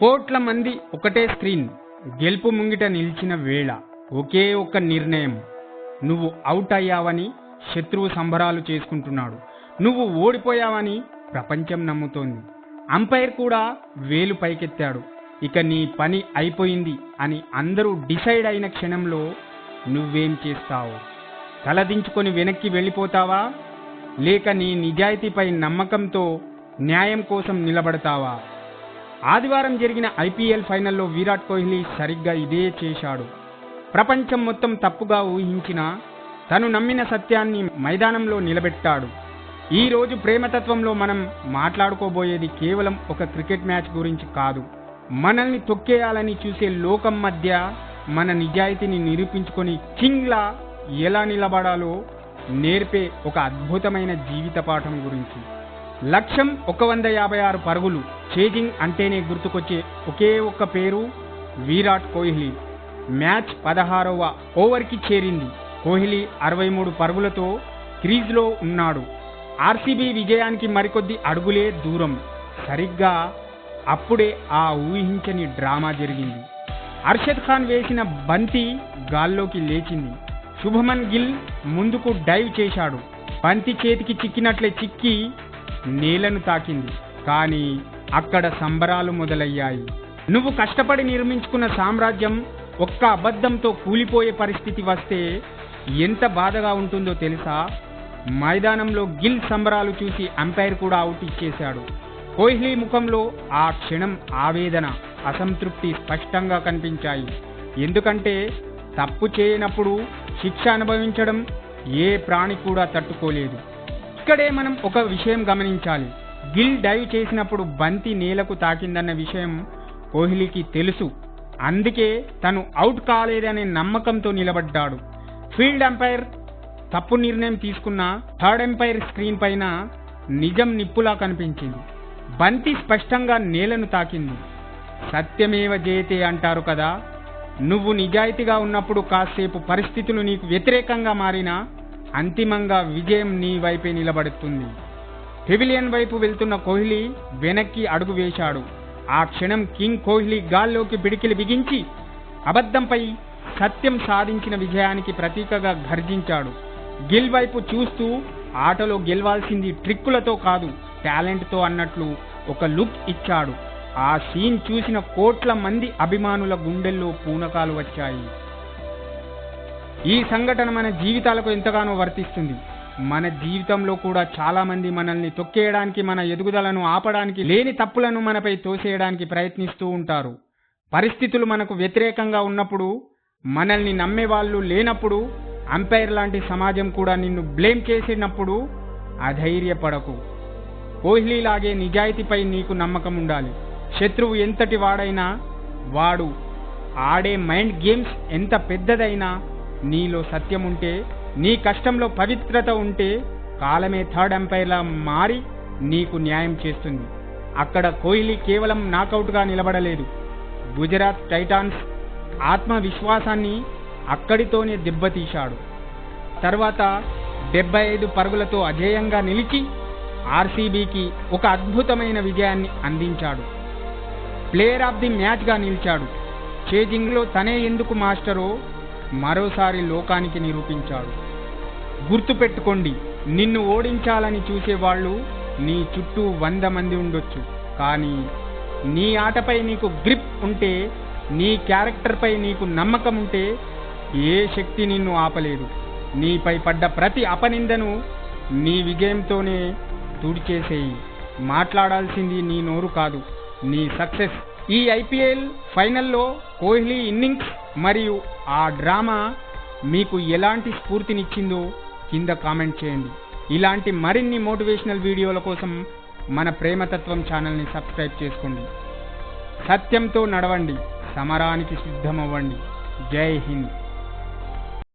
కోట్ల మంది ఒకటే స్క్రీన్, గెలుపు ముంగిట నిలిచిన వేళ ఒకే ఒక్క నిర్ణయం. నువ్వు అవుట్ అయ్యావని శత్రువు సంబరాలు చేసుకుంటున్నాడు, నువ్వు ఓడిపోయావని ప్రపంచం నమ్ముతోంది. అంపైర్ కూడా వేలు పైకెత్తాడు. ఇక నీ పని అయిపోయింది అని అందరూ డిసైడ్ అయిన క్షణంలో నువ్వేం చేస్తావు? తలదించుకొని వెనక్కి వెళ్ళిపోతావా, లేక నీ నిజాయితీపై నమ్మకంతో న్యాయం కోసం నిలబడతావా? ఆదివారం జరిగిన ఐపీఎల్ ఫైనల్లో విరాట్ కోహ్లీ సరిగ్గా ఇదే చేశాడు. ప్రపంచం మొత్తం తప్పుగా ఊహించినా తను నమ్మిన సత్యాన్ని మైదానంలో నిలబెట్టాడు. ఈ రోజు ప్రేమతత్వంలో మనం మాట్లాడుకోబోయేది కేవలం ఒక క్రికెట్ మ్యాచ్ గురించి కాదు. మనల్ని తొక్కేయాలని చూసే లోకం మధ్య మన నిజాయితీని నిరూపించుకొని కింగ్లా ఎలా నిలబడాలో నేర్పే ఒక అద్భుతమైన జీవిత పాఠం గురించి. లక్ష్యం 156 పరుగులు. చేజింగ్ అంటేనే గుర్తుకొచ్చే ఒకే ఒక్క పేరు విరాట్ కోహ్లీ. మ్యాచ్ 16వ ఓవర్కి చేరింది. కోహ్లీ 63 పరుగులతో క్రీజ్లో ఉన్నాడు. ఆర్సీబీ విజయానికి మరికొద్ది అడుగులే దూరం. సరిగ్గా అప్పుడే ఆ ఊహించని డ్రామా జరిగింది. అర్షద్ ఖాన్ వేసిన బంతి గాల్లోకి లేచింది. శుభమన్ గిల్ ముందుకు డైవ్ చేశాడు. బంతి చేతికి చిక్కినట్లే చిక్కి నేలను తాకింది. కానీ అక్కడ సంబరాలు మొదలయ్యాయి. నువ్వు కష్టపడి నిర్మించుకున్న సామ్రాజ్యం ఒక్క అబద్ధంతో కూలిపోయే పరిస్థితి వస్తే ఎంత బాధగా ఉంటుందో తెలుసా? మైదానంలో గిల్ సంబరాలు చూసి అంపైర్ కూడా అవుట్ ఇచ్చేశాడు. కోహ్లీ ముఖంలో ఆ క్షణం ఆవేదన, అసంతృప్తి స్పష్టంగా కనిపించాయి. ఎందుకంటే తప్పు చేయనప్పుడు శిక్ష అనుభవించడం ఏ ప్రాణి కూడా తట్టుకోలేదు. ఇక్కడే మనం ఒక విషయం గమనించాలి. గిల్ డైవ్ చేసినప్పుడు బంతి నేలకు తాకిందన్న విషయం కోహ్లీకి తెలుసు. అందుకే తను అవుట్ కాలేదనే నమ్మకంతో నిలబడ్డాడు. ఫీల్డ్ అంపైర్ తప్పు నిర్ణయం తీసుకున్న థర్డ్ అంపైర్ స్క్రీన్ పైన నిజం నిప్పులా కనిపించింది. బంతి స్పష్టంగా నేలను తాకింది. సత్యమేవ జయతే అంటారు కదా. నువ్వు నిజాయితీగా ఉన్నప్పుడు కాసేపు పరిస్థితులు నీకు వ్యతిరేకంగా మారినా అంతిమంగా విజయం నీ వైపే నిలబడుతుంది. పెవిలియన్ వైపు వెళ్తున్న కోహ్లీ వెనక్కి అడుగు వేశాడు. ఆ క్షణం కింగ్ కోహ్లీ గాల్లోకి పిడికిలి బిగించి అబద్ధంపై సత్యం సాధించిన విజయానికి ప్రతీకగా గర్జించాడు. గిల్ వైపు చూస్తూ ఆటలో గెలవాల్సింది ట్రిక్కులతో కాదు, టాలెంట్తో అన్నట్లు ఒక లుక్ ఇచ్చాడు. ఆ సీన్ చూసిన కోట్ల మంది అభిమానుల గుండెల్లో పూనకాలు వచ్చాయి. ఈ సంఘటన మన జీవితాలకు ఎంతగానో వర్తిస్తుంది. మన జీవితంలో కూడా చాలా మంది మనల్ని తొక్కేయడానికి, మన ఎదుగుదలను ఆపడానికి, లేని తప్పులను మనపై తోసేయడానికి ప్రయత్నిస్తూ ఉంటారు. పరిస్థితులు మనకు వ్యతిరేకంగా ఉన్నప్పుడు, మనల్ని నమ్మేవాళ్ళు లేనప్పుడు, అంపైర్ లాంటి సమాజం కూడా నిన్ను బ్లేమ్ చేసినప్పుడు అధైర్యపడకు. కోహ్లీ లాగే నిజాయితీపై నీకు నమ్మకం ఉండాలి. శత్రువు ఎంతటి వాడైనా, వాడు ఆడే మైండ్ గేమ్స్ ఎంత పెద్దదైనా, నీలో సత్యం ఉంటే, నీ కష్టంలో పవిత్రత ఉంటే కాలమే థర్డ్ అంపైర్లా మారి నీకు న్యాయం చేస్తుంది. అక్కడ కోహ్లీ కేవలం నాకౌట్గా నిలబడలేదు. గుజరాత్ టైటాన్స్ ఆత్మవిశ్వాసాన్ని అక్కడితోనే దెబ్బతీశాడు. తర్వాత 75 పరుగులతో అజేయంగా నిలిచి ఆర్సీబీకి ఒక అద్భుతమైన విజయాన్ని అందించాడు. ప్లేయర్ ఆఫ్ ది మ్యాచ్గా నిలిచాడు. చేజింగ్లో తనే ఎందుకు మాస్టరో మరోసారి లోకానికి నిరూపించాడు. గుర్తుపెట్టుకోండి, నిన్ను ఓడించాలని చూసేవాళ్ళు నీ చుట్టూ 100 మంది ఉండొచ్చు. కానీ నీ ఆటపై నీకు గ్రిప్ ఉంటే, నీ క్యారెక్టర్పై నీకు నమ్మకం ఉంటే ఏ శక్తి నిన్ను ఆపలేదు. నీపై పడ్డ ప్రతి అపనిందను నీ విజయంతోనే తుడిచేసేయి. మాట్లాడాల్సింది నీ నోరు కాదు, నీ సక్సెస్. ఈ ఐపీఎల్ ఫైనల్లో కోహ్లీ ఇన్నింగ్స్ మరియు ఆ డ్రామా మీకు ఎలాంటి స్ఫూర్తినిచ్చిందో కింద కామెంట్ చేయండి. ఇలాంటి మరిన్ని మోటివేషనల్ వీడియోల కోసం మన ప్రేమతత్వం ఛానల్ని సబ్స్క్రైబ్ చేసుకోండి. సత్యంతో నడవండి, సమరానికి సిద్ధమవ్వండి. జై హింద్.